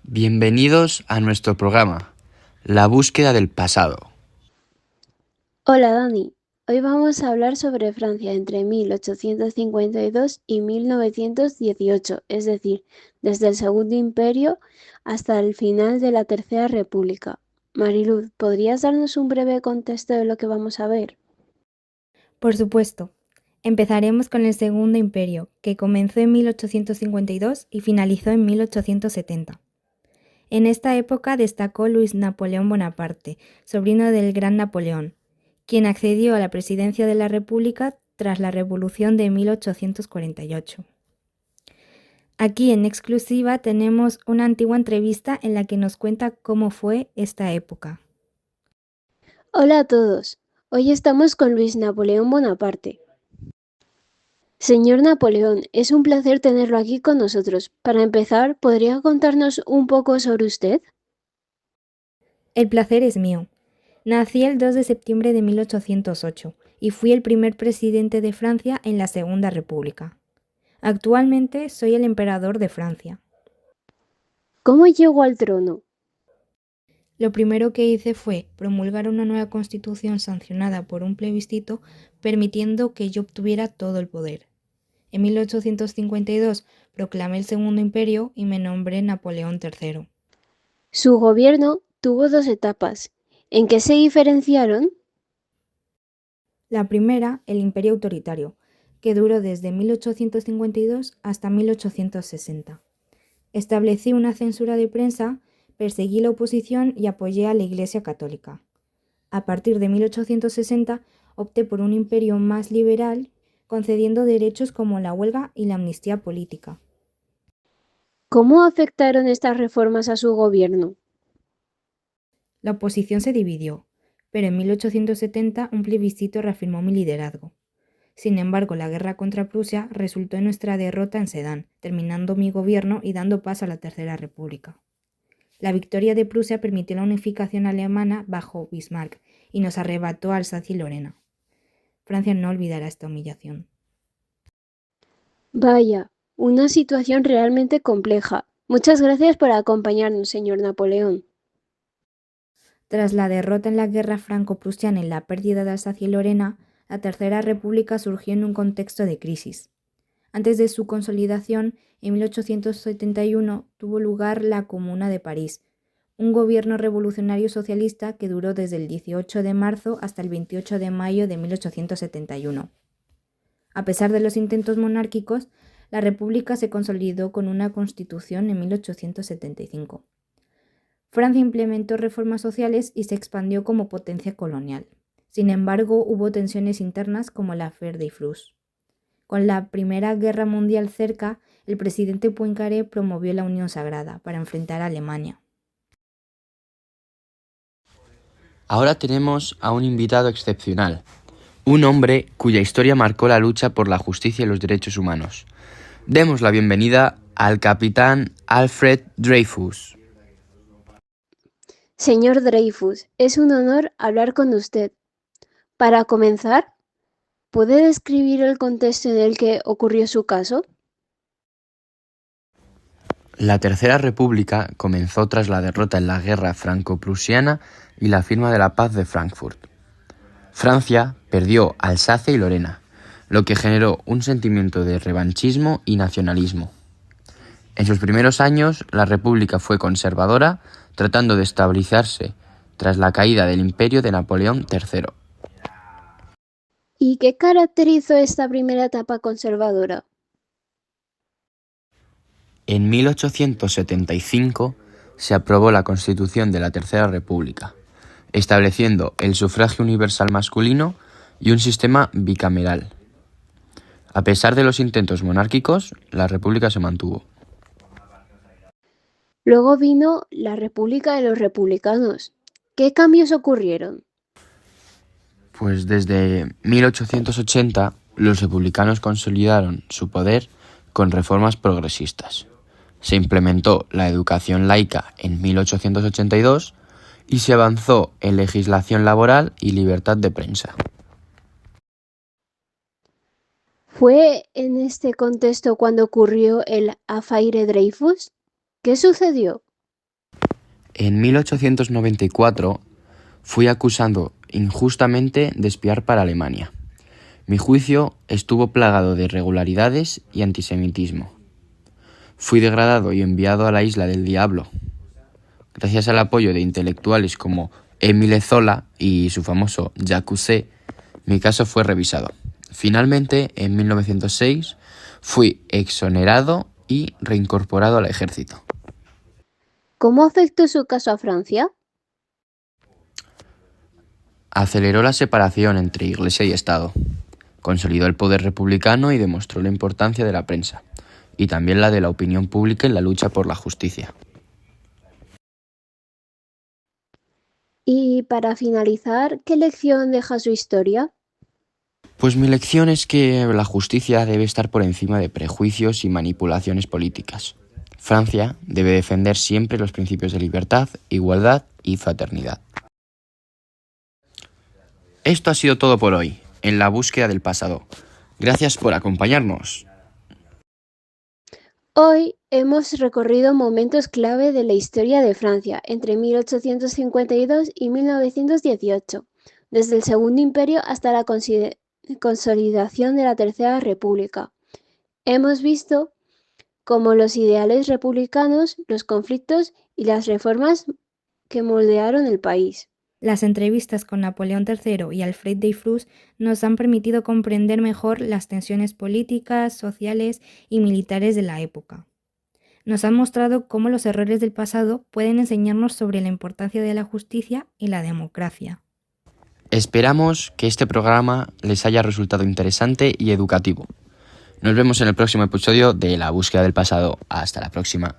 Bienvenidos a nuestro programa, La búsqueda del pasado. Hola Dani, hoy vamos a hablar sobre Francia entre 1852 y 1918, es decir, desde el Segundo Imperio hasta el final de la Tercera República. Mariluz, ¿podrías darnos un breve contexto de lo que vamos a ver? Por supuesto. Empezaremos con el Segundo Imperio, que comenzó en 1852 y finalizó en 1870. En esta época destacó Luis Napoleón Bonaparte, sobrino del Gran Napoleón, quien accedió a la presidencia de la República tras la Revolución de 1848. Aquí en exclusiva tenemos una antigua entrevista en la que nos cuenta cómo fue esta época. Hola a todos, hoy estamos con Luis Napoleón Bonaparte. Señor Napoleón, es un placer tenerlo aquí con nosotros. Para empezar, ¿podría contarnos un poco sobre usted? El placer es mío. Nací el 2 de septiembre de 1808 y fui el primer presidente de Francia en la Segunda República. Actualmente soy el emperador de Francia. ¿Cómo llegó al trono? Lo primero que hice fue promulgar una nueva constitución sancionada por un plebiscito permitiendo que yo obtuviera todo el poder. En 1852 proclamé el Segundo Imperio y me nombré Napoleón III. Su gobierno tuvo dos etapas. ¿En qué se diferenciaron? La primera, el Imperio Autoritario, que duró desde 1852 hasta 1860. Establecí una censura de prensa, perseguí la oposición y apoyé a la Iglesia Católica. A partir de 1860 opté por un imperio más liberal, concediendo derechos como la huelga y la amnistía política. ¿Cómo afectaron estas reformas a su gobierno? La oposición se dividió, pero en 1870 un plebiscito reafirmó mi liderazgo. Sin embargo, la guerra contra Prusia resultó en nuestra derrota en Sedán, terminando mi gobierno y dando paso a la Tercera República. La victoria de Prusia permitió la unificación alemana bajo Bismarck y nos arrebató Alsacia y Lorena. Francia no olvidará esta humillación. Vaya, una situación realmente compleja. Muchas gracias por acompañarnos, señor Napoleón. Tras la derrota en la guerra franco-prusiana y la pérdida de Alsacia y Lorena, la Tercera República surgió en un contexto de crisis. Antes de su consolidación, en 1871 tuvo lugar la Comuna de París, un gobierno revolucionario socialista que duró desde el 18 de marzo hasta el 28 de mayo de 1871. A pesar de los intentos monárquicos, la República se consolidó con una constitución en 1875. Francia implementó reformas sociales y se expandió como potencia colonial. Sin embargo, hubo tensiones internas como la Affaire des Flux. Con la Primera Guerra Mundial cerca, el presidente Poincaré promovió la Unión Sagrada para enfrentar a Alemania. Ahora tenemos a un invitado excepcional, un hombre cuya historia marcó la lucha por la justicia y los derechos humanos. Demos la bienvenida al capitán Alfred Dreyfus. Señor Dreyfus, es un honor hablar con usted. Para comenzar, ¿puede describir el contexto en el que ocurrió su caso? La Tercera República comenzó tras la derrota en la guerra franco-prusiana y la firma de la Paz de Frankfurt. Francia perdió Alsacia y Lorena, lo que generó un sentimiento de revanchismo y nacionalismo. En sus primeros años, la República fue conservadora, tratando de estabilizarse tras la caída del imperio de Napoleón III. ¿Y qué caracterizó esta primera etapa conservadora? En 1875 se aprobó la Constitución de la Tercera República, estableciendo el sufragio universal masculino y un sistema bicameral. A pesar de los intentos monárquicos, la República se mantuvo. Luego vino la República de los Republicanos. ¿Qué cambios ocurrieron? Pues desde 1880 los republicanos consolidaron su poder con reformas progresistas. Se implementó la educación laica en 1882 y se avanzó en legislación laboral y libertad de prensa. ¿Fue en este contexto cuando ocurrió el Affaire Dreyfus? ¿Qué sucedió? En 1894 fui acusado injustamente de espiar para Alemania. Mi juicio estuvo plagado de irregularidades y antisemitismo. Fui degradado y enviado a la isla del diablo. Gracias al apoyo de intelectuales como Émile Zola y su famoso J'accusé, mi caso fue revisado. Finalmente, en 1906, fui exonerado y reincorporado al ejército. ¿Cómo afectó su caso a Francia? Aceleró la separación entre Iglesia y Estado, consolidó el poder republicano y demostró la importancia de la prensa, y también la de la opinión pública en la lucha por la justicia. Y para finalizar, ¿qué lección deja su historia? Pues mi lección es que la justicia debe estar por encima de prejuicios y manipulaciones políticas. Francia debe defender siempre los principios de libertad, igualdad y fraternidad. Esto ha sido todo por hoy, en la búsqueda del pasado. Gracias por acompañarnos. Hoy hemos recorrido momentos clave de la historia de Francia entre 1852 y 1918, desde el Segundo Imperio hasta la consolidación de la Tercera República. Hemos visto cómo los ideales republicanos, los conflictos y las reformas que moldearon el país. Las entrevistas con Napoleón III y Alfred Dreyfus nos han permitido comprender mejor las tensiones políticas, sociales y militares de la época. Nos han mostrado cómo los errores del pasado pueden enseñarnos sobre la importancia de la justicia y la democracia. Esperamos que este programa les haya resultado interesante y educativo. Nos vemos en el próximo episodio de La búsqueda del pasado. Hasta la próxima.